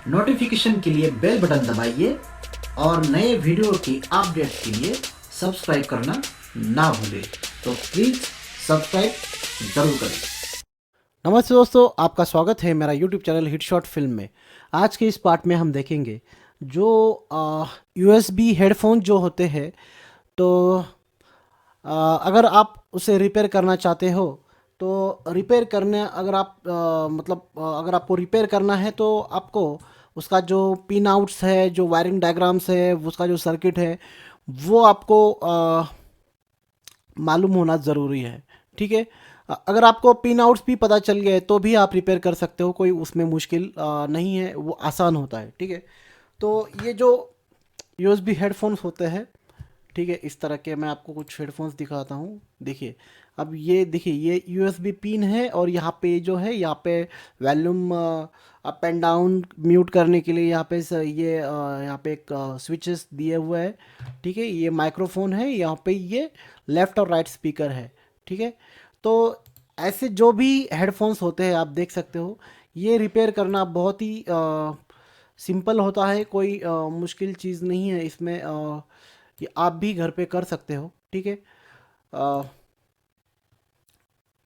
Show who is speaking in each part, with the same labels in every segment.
Speaker 1: Notification के लिए bell button दबाइए और नए वीडियो की अपडेट के लिए सब्सक्राइब करना ना भूलें। तो प्लीज़ सब्सक्राइब ज़रूर करें।
Speaker 2: नमस्ते दोस्तों, आपका स्वागत है मेरा YouTube channel hit short film में। आज के इस पार्ट में हम देखेंगे जो यूएसबी हेडफोन जो होते हैं। तो अगर आप उसे रिपेयर करना चाहते हो तो रिपेयर करने अगर आप अगर आपको रिपेयर करना है तो आपको उसका जो पिन आउट्स है, जो वायरिंग डायग्राम्स है, उसका जो सर्किट है वो आपको मालूम होना ज़रूरी है। ठीक है। अगर आपको पिन आउट्स भी पता चल गए तो भी आप रिपेयर कर सकते हो, कोई उसमें मुश्किल नहीं है, वो आसान होता है। ठीक है। तो ये जो यूएसबी हेडफोन्स होते हैं, ठीक है, इस तरह के मैं आपको कुछ हेडफोन्स दिखाता हूँ। देखिए, अब ये देखिए, ये यूएसबी पिन है और यहाँ पे जो है, यहाँ पे volume up and down mute करने के लिए यहाँ पे यहाँ पे एक स्विचेस दिए हुए हैं। ठीक है, ये माइक्रोफोन है, यहाँ पे ये लेफ़्ट और राइट स्पीकर है। ठीक है। तो ऐसे जो भी हेडफोन्स होते हैं आप देख सकते हो, ये रिपेयर करना बहुत ही सिंपल होता है, कोई मुश्किल चीज़ नहीं है इसमें। ये आप भी घर पे कर सकते हो। ठीक है। अ,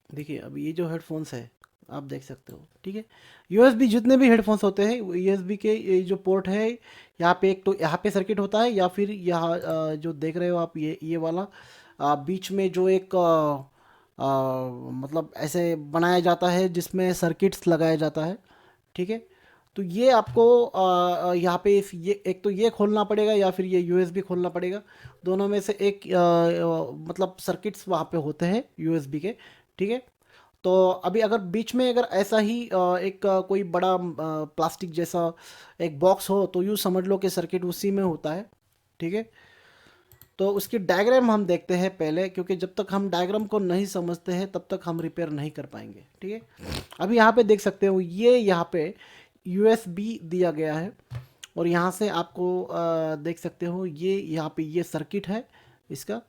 Speaker 2: देखिए, अब ये जो हेडफोन्स है आप देख सकते हो। ठीक है। यूएसबी जितने भी हेडफोन्स होते हैं, यूएसबी के ये जो पोर्ट है, यहाँ पे एक तो यहाँ पे सर्किट होता है, या फिर यहाँ जो देख रहे हो आप, ये वाला बीच में जो एक मतलब ऐसे बनाया जाता है जिसमें सर्किट्स लगाया जाता है। ठीक है। तो ये आपको यहाँ पे ये एक तो ये खोलना पड़ेगा या फिर ये यूएसबी खोलना पड़ेगा। दोनों में से एक मतलब सर्किट्स वहाँ पे होते हैं यूएसबी के। ठीक है। तो अभी अगर बीच में अगर ऐसा ही एक कोई बड़ा प्लास्टिक जैसा एक बॉक्स हो तो यूँ समझ लो कि सर्किट उसी में होता है। ठीक है। तो उसकी डायग्राम हम देखते हैं पहले, क्योंकि जब तक हम डायग्राम को नहीं समझते हैं तब तक हम रिपेयर नहीं कर पाएंगे। ठीक है। अभी यहाँ पे देख सकते हो, ये यहाँ पे यूएसबी दिया गया है और यहाँ से आपको देख सकते हो, ये यहाँ पे ये सर्किट है इसका।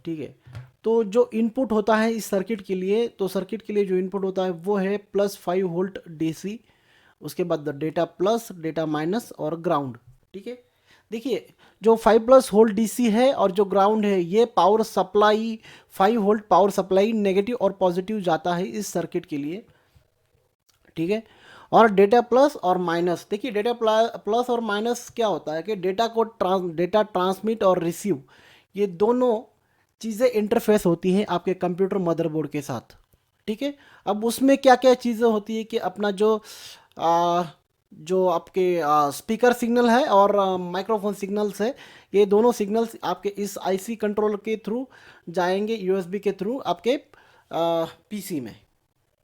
Speaker 2: ठीक है। तो जो इनपुट होता है इस सर्किट के लिए, तो सर्किट के लिए जो इनपुट होता है वो है +5 वोल्ट डीसी। उसके बाद डेटा प्लस, डेटा माइनस और ग्राउंड। ठीक है। देखिए, जो 5+ वोल्ट डीसी है और जो ग्राउंड है, ये power supply 5 volt power supply negative और पॉजिटिव जाता है इस सर्किट के लिए। ठीक है। और डेटा प्लस और माइनस, देखिए डेटा प्लस और माइनस क्या होता है कि डेटा ट्रांसमिट और रिसीव, ये दोनों चीज़ें इंटरफेस होती हैं आपके कंप्यूटर मदरबोर्ड के साथ। ठीक है। अब उसमें क्या क्या चीज़ें होती है कि अपना आ, जो आपके स्पीकर सिग्नल है और माइक्रोफोन सिग्नल्स है, ये दोनों सिग्नल्स आपके इस आईसी कंट्रोल के थ्रू जाएंगे, यूएसबी के थ्रू आपके पीसी में,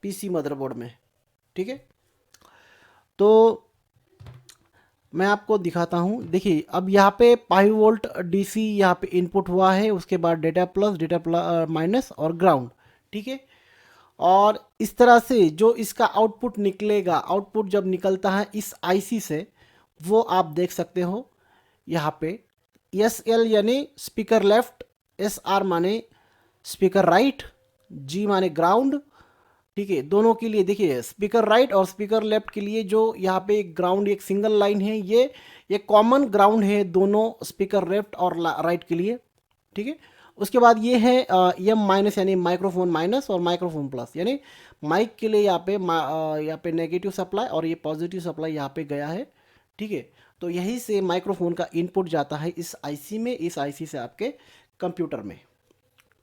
Speaker 2: पीसी मदरबोर्ड में। ठीक है। तो मैं आपको दिखाता हूँ। देखिए, अब यहाँ पे 5 वोल्ट डीसी यहाँ पे इनपुट हुआ है, उसके बाद डेटा प्लस, डेटा माइनस और ग्राउंड। ठीक है। और इस तरह से जो इसका आउटपुट निकलेगा, आउटपुट जब निकलता है इस आईसी से, वो आप देख सकते हो यहाँ पे। एस एल यानी स्पीकर लेफ्ट, एस आर माने स्पीकर राइट, जी माने ग्राउंड। ठीक है। दोनों के लिए देखिए, स्पीकर राइट और स्पीकर लेफ्ट के लिए जो यहाँ पे एक ग्राउंड, एक सिंगल लाइन है, ये कॉमन ग्राउंड है दोनों स्पीकर लेफ्ट और राइट के लिए। ठीक है। उसके बाद ये है एम माइनस यानी माइक्रोफोन माइनस, और माइक्रोफोन प्लस यानी माइक के लिए यहाँ पे नेगेटिव सप्लाई और ये पॉजिटिव सप्लाई यहाँ पे गया है। ठीक है। तो यही से माइक्रोफोन का इनपुट जाता है इस आईसी में, इस आईसी से आपके कंप्यूटर में।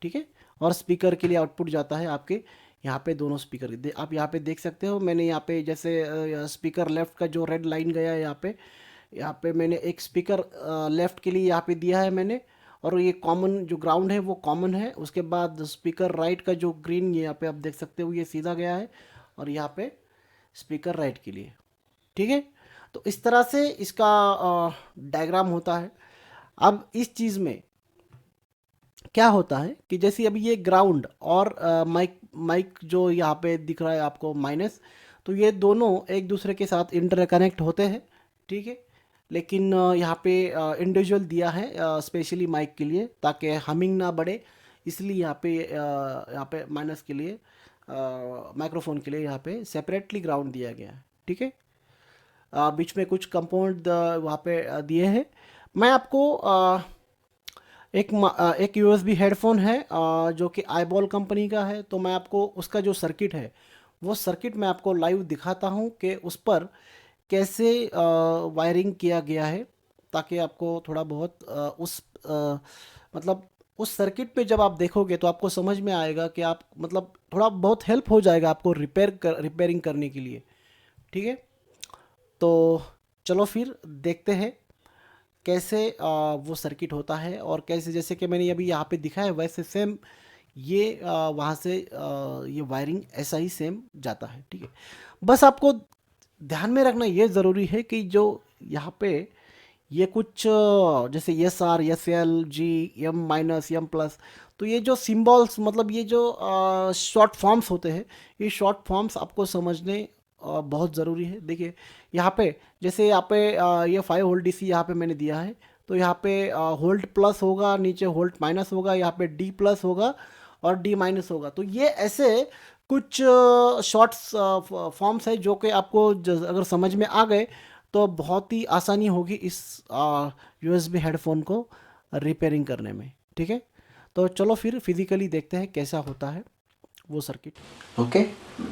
Speaker 2: ठीक है। और स्पीकर के लिए आउटपुट जाता है आपके यहाँ पे दोनों स्पीकर आप यहाँ पे देख सकते हो। मैंने यहाँ पे जैसे स्पीकर लेफ्ट का जो रेड लाइन गया है यहाँ पे मैंने एक स्पीकर लेफ्ट के लिए यहाँ पे दिया है मैंने, और ये कॉमन जो ग्राउंड है वो कॉमन है। उसके बाद स्पीकर राइट का जो ग्रीन, ये यहाँ पे आप देख सकते हो, ये सीधा गया है, और यहाँ पे स्पीकर राइट के लिए। ठीक है। तो इस तरह से इसका डायग्राम होता है। अब इस चीज़ में क्या होता है कि जैसे अभी ये ग्राउंड और माइक माइक जो यहाँ पे दिख रहा है आपको माइनस, तो ये दोनों एक दूसरे के साथ इंटरकनेक्ट होते हैं। ठीक है। लेकिन यहाँ पे इंडिविजुअल दिया है स्पेशली माइक के लिए, ताकि हमिंग ना बढ़े, इसलिए यहाँ पे माइनस के लिए, माइक्रोफोन के लिए यहाँ पे सेपरेटली ग्राउंड दिया गया है। ठीक है। बीच में कुछ कंपाउंड वहाँ पे दिए हैं। मैं आपको एक यूएसबी हेडफोन है जो कि आईबॉल कंपनी का है, तो मैं आपको उसका जो सर्किट है वो सर्किट मैं आपको लाइव दिखाता हूँ कि उस पर कैसे वायरिंग किया गया है, ताकि आपको थोड़ा बहुत मतलब उस सर्किट पे जब आप देखोगे तो आपको समझ में आएगा कि आप मतलब थोड़ा बहुत हेल्प हो जाएगा आपको रिपेयरिंग करने के लिए। ठीक है, तो चलो फिर देखते हैं कैसे वो सर्किट होता है, और कैसे जैसे कि मैंने अभी यहाँ पे दिखा है वैसे सेम ये वहाँ से ये वायरिंग ऐसा ही सेम जाता है। ठीक है, बस आपको ध्यान में रखना ये ज़रूरी है कि जो यहाँ पे ये कुछ जैसे S R S L G M minus M plus, तो ये जो सिंबल्स मतलब ये जो शॉर्ट फॉर्म्स होते हैं, ये शॉर्ट फॉर्म्स आपको समझने बहुत ज़रूरी है। देखिए यहाँ पे जैसे यहाँ पे ये 5 वोल्ट डीसी यहाँ पे मैंने दिया है, तो यहाँ पे होल्ड प्लस होगा, नीचे होल्ड माइनस होगा, यहाँ पे डी प्लस होगा और डी माइनस होगा। तो ये ऐसे कुछ शॉर्ट्स फॉर्म्स है जो कि आपको अगर समझ में आ गए तो बहुत ही आसानी होगी इस यूएसबी हेडफोन को रिपेयरिंग करने में। ठीक है, तो चलो फिर फिजिकली देखते हैं कैसा होता है वो सर्किट।
Speaker 1: ओके,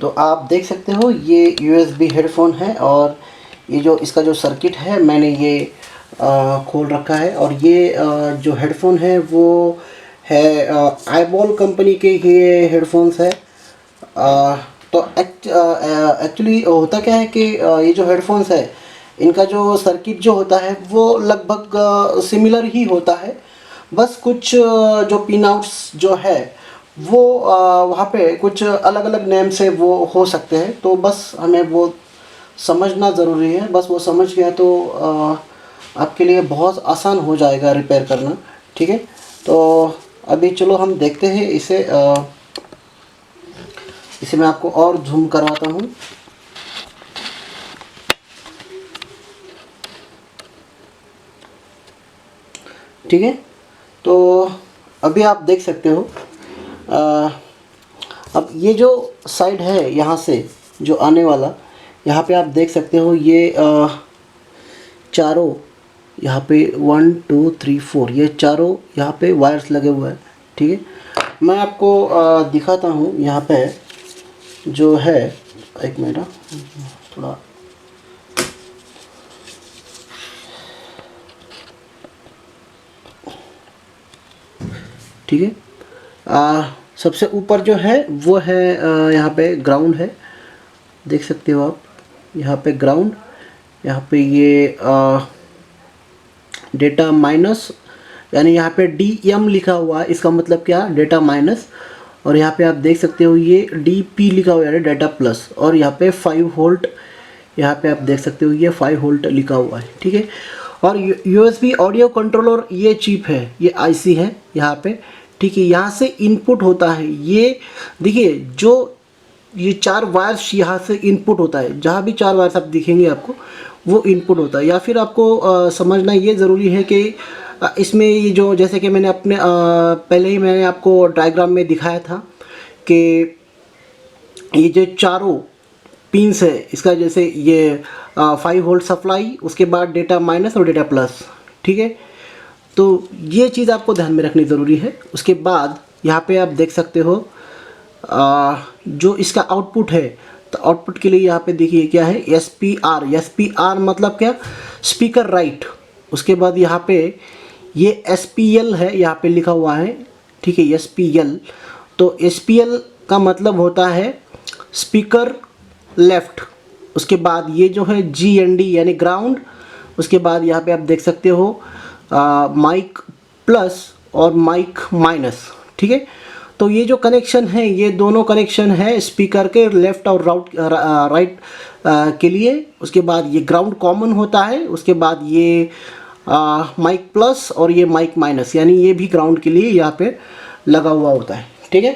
Speaker 1: तो आप देख सकते हो ये यूएसबी हेडफोन है, और ये जो इसका जो सर्किट है मैंने ये खोल रखा है। और ये जो हेडफोन है वो है आईबॉल कंपनी के ये हेडफोन्स है। तो एक्चुअली होता क्या है कि ये जो हेडफोन्स है इनका जो सर्किट जो होता है वो लगभग सिमिलर ही होता है, बस कुछ जो पिन आउट्स जो है वो वहाँ पे कुछ अलग अलग नेम से वो हो सकते हैं। तो बस हमें वो समझना ज़रूरी है, बस वो समझ गया तो आपके लिए बहुत आसान हो जाएगा रिपेयर करना। ठीक है, तो अभी चलो हम देखते हैं इसे मैं आपको और जूम करवाता हूँ। ठीक है, तो अभी आप देख सकते हो अब ये जो साइड है यहाँ से जो आने वाला, यहाँ पे आप देख सकते हो ये चारों यहाँ पे 1 2 3 4 ये चारों यहाँ पे वायर्स लगे हुए हैं। ठीक है, मैं आपको दिखाता हूँ यहाँ पे जो है, एक मिनट थोड़ा ठीक है। सबसे ऊपर जो है वो है यहाँ पे ग्राउंड है, देख सकते हो आप यहाँ पे ग्राउंड, यहाँ पे ये डेटा माइनस, यानी यहाँ पे DM लिखा हुआ है, इसका मतलब क्या, डेटा माइनस। और यहाँ पे आप देख सकते हो ये DP लिखा हुआ है, डेटा प्लस। और यहाँ पे 5 वोल्ट, यहाँ पे आप देख सकते हो ये 5 वोल्ट लिखा हुआ है। ठीक है, और USB ऑडियो कंट्रोलर ये चिप है, ये IC है यहाँ पे। ठीक है, यहाँ से इनपुट होता है, ये देखिए जो ये 4 वायर्स यहाँ से इनपुट होता है, जहाँ भी 4 वायर्स आप दिखेंगे आपको वो इनपुट होता है। या फिर आपको समझना ये ज़रूरी है कि इसमें ये जो जैसे कि मैंने अपने पहले ही मैंने आपको डायग्राम में दिखाया था कि ये जो चारों पिंस है इसका, जैसे ये 5 वोल्ट सप्लाई, उसके बाद डेटा माइनस और डेटा प्लस। ठीक है, तो ये चीज़ आपको ध्यान में रखनी ज़रूरी है। उसके बाद यहाँ पे आप देख सकते हो जो इसका आउटपुट है, तो आउटपुट के लिए यहाँ पे देखिए क्या है, SPR मतलब क्या, स्पीकर राइट। उसके बाद यहाँ पे ये SPL है, यहाँ पे लिखा हुआ है। ठीक है, SPL, तो SPL का मतलब होता है स्पीकर लेफ्ट। उसके बाद ये जो है GND यानी ग्राउंड। उसके बाद यहाँ पे आप देख सकते हो माइक प्लस और माइक माइनस। ठीक है, तो ये जो कनेक्शन है ये दोनों कनेक्शन है स्पीकर के लेफ़्ट और राइट के लिए। उसके बाद ये ग्राउंड कॉमन होता है। उसके बाद ये माइक प्लस और ये माइक माइनस, यानी ये भी ग्राउंड के लिए यहाँ पे लगा हुआ होता है। ठीक है,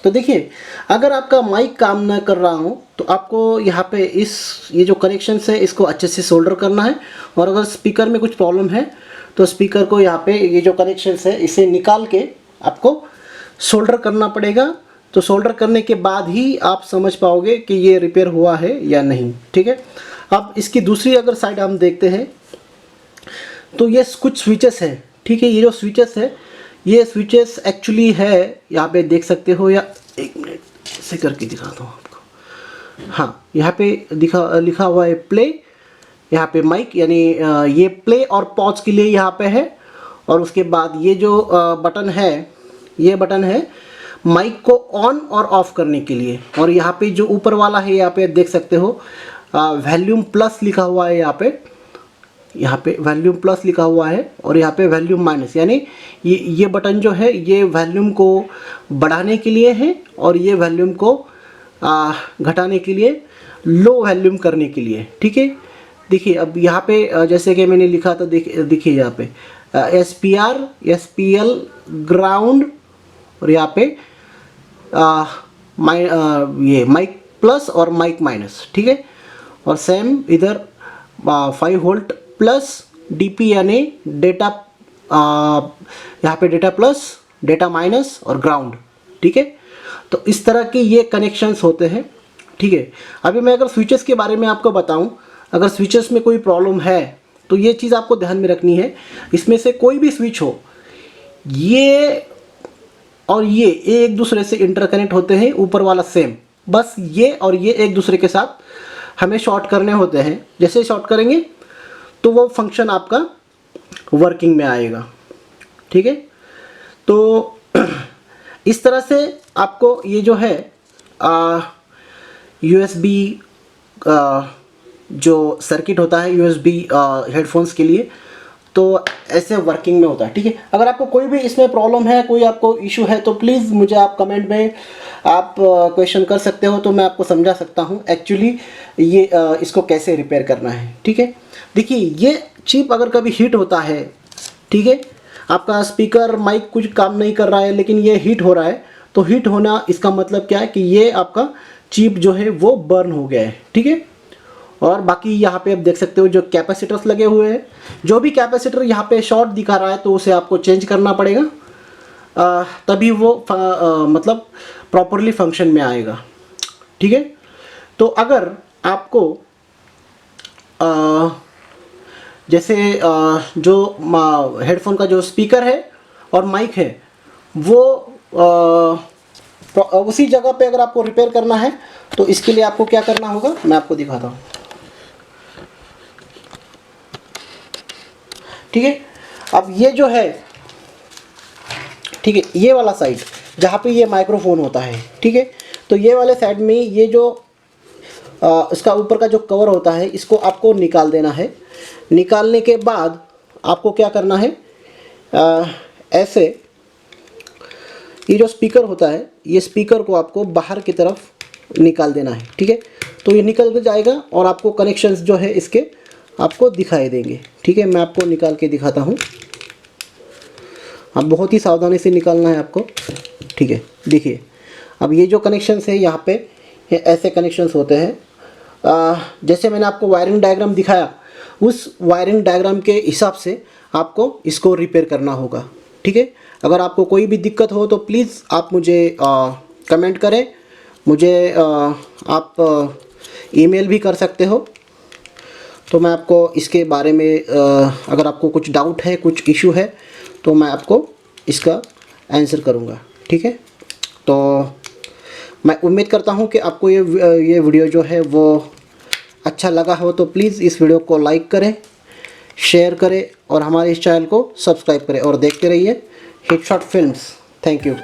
Speaker 1: तो देखिए अगर आपका माइक काम ना कर रहा हो तो आपको यहाँ पे ये जो कनेक्शन है इसको अच्छे से सोल्डर करना है। और अगर स्पीकर में कुछ प्रॉब्लम है तो स्पीकर को यहाँ पे ये जो कनेक्शन है इसे निकाल के आपको सोल्डर करना पड़ेगा। तो सोल्डर करने के बाद ही आप समझ पाओगे कि ये रिपेयर हुआ है या नहीं। ठीक है, अब इसकी दूसरी अगर साइड हम देखते हैं तो ये कुछ स्विचेस हैं, ठीक है। ये जो स्विचेस है, ये स्विचेस एक्चुअली है, यहाँ पे देख सकते हो, या एक मिनट से करके दिखाता हूँ आपको। हाँ, यहाँ पे लिखा हुआ है प्ले, यहाँ पे माइक, यानी ये प्ले और पॉज के लिए यहाँ पे है। और उसके बाद ये जो बटन है, ये बटन है माइक को ऑन और ऑफ करने के लिए। और यहाँ पे जो ऊपर वाला है, यहाँ पे देख सकते हो वॉल्यूम प्लस लिखा हुआ है, यहाँ पे वॉल्यूम प्लस लिखा हुआ है, और यहाँ पे वॉल्यूम माइनस, यानी ये बटन जो है ये वॉल्यूम को बढ़ाने के लिए है और ये वॉल्यूम को घटाने के लिए, लो वॉल्यूम करने के लिए, ठीक है। देखिए अब यहाँ पे जैसे कि मैंने लिखा था, देखिए यहाँ पे SPR, SPL, ग्राउंड, और यहाँ पे ये माइक प्लस और माइक माइनस, ठीक है। और सेम इधर 5 वोल्ट प्लस DP, यानी डेटा, यहाँ पे डेटा प्लस, डेटा माइनस और ग्राउंड, ठीक है। तो इस तरह के ये कनेक्शंस होते हैं, ठीक है। अभी मैं अगर स्विचेस के बारे में आपको बताऊं, अगर स्विचेस में कोई प्रॉब्लम है तो ये चीज़ आपको ध्यान में रखनी है। इसमें से कोई भी स्विच हो, ये और ये एक दूसरे से इंटरकनेक्ट होते हैं, ऊपर वाला सेम, बस ये और ये एक दूसरे के साथ हमें शॉर्ट करने होते हैं। जैसे शॉर्ट करेंगे तो वो फंक्शन आपका वर्किंग में आएगा, ठीक है। तो इस तरह से आपको ये जो है USB जो सर्किट होता है USB हेडफोन्स के लिए, तो ऐसे वर्किंग में होता है, ठीक है। अगर आपको कोई भी इसमें प्रॉब्लम है, कोई आपको इशू है, तो प्लीज़ मुझे आप कमेंट में आप क्वेश्चन कर सकते हो, तो मैं आपको समझा सकता हूँ एक्चुअली ये इसको कैसे रिपेयर करना है, ठीक है। देखिए ये चिप अगर कभी हीट होता है, ठीक है, आपका स्पीकर माइक कुछ काम नहीं कर रहा है लेकिन ये हीट हो रहा है, तो हीट होना इसका मतलब क्या है कि ये आपका चिप जो है वो बर्न हो गया है, ठीक है। और बाकी यहाँ पे आप देख सकते हो जो कैपेसिटर्स लगे हुए हैं, जो भी कैपेसिटर यहाँ पे शॉर्ट दिखा रहा है तो उसे आपको चेंज करना पड़ेगा, तभी वो मतलब प्रॉपरली फंक्शन में आएगा, ठीक है। तो अगर आपको जैसे जो हेडफोन का जो स्पीकर है और माइक है वो उसी जगह पे अगर आपको रिपेयर करना है, तो इसके लिए आपको क्या करना होगा मैं आपको दिखाता हूँ, ठीक है। अब ये जो है, ठीक है, ये वाला साइड जहाँ पे ये माइक्रोफोन होता है, ठीक है, तो ये वाले साइड में ये जो इसका ऊपर का जो कवर होता है इसको आपको निकाल देना है। निकालने के बाद आपको क्या करना है, ऐसे ये जो स्पीकर होता है, ये स्पीकर को आपको बाहर की तरफ निकाल देना है, ठीक है। तो ये निकल के जाएगा और आपको कनेक्शंस जो है इसके आपको दिखाई देंगे, ठीक है। मैं आपको निकाल के दिखाता हूँ, अब बहुत ही सावधानी से निकालना है आपको, ठीक है। देखिए अब ये जो कनेक्शंस है यहाँ पे ये ऐसे कनेक्शंस होते हैं, जैसे मैंने आपको वायरिंग डायग्राम दिखाया, उस वायरिंग डायग्राम के हिसाब से आपको इसको रिपेयर करना होगा, ठीक है। अगर आपको कोई भी दिक्कत हो तो प्लीज़ आप मुझे कमेंट करें, मुझे आप ईमेल भी कर सकते हो, तो मैं आपको इसके बारे में अगर आपको कुछ डाउट है, कुछ इशू है, तो मैं आपको इसका आंसर करूँगा, ठीक है। तो मैं उम्मीद करता हूँ कि आपको ये वीडियो जो है वो अच्छा लगा हो, तो प्लीज़ इस वीडियो को लाइक करें, शेयर करें और हमारे इस चैनल को सब्सक्राइब करें और देखते रहिए हिटशॉट फिल्म्स। Thank you.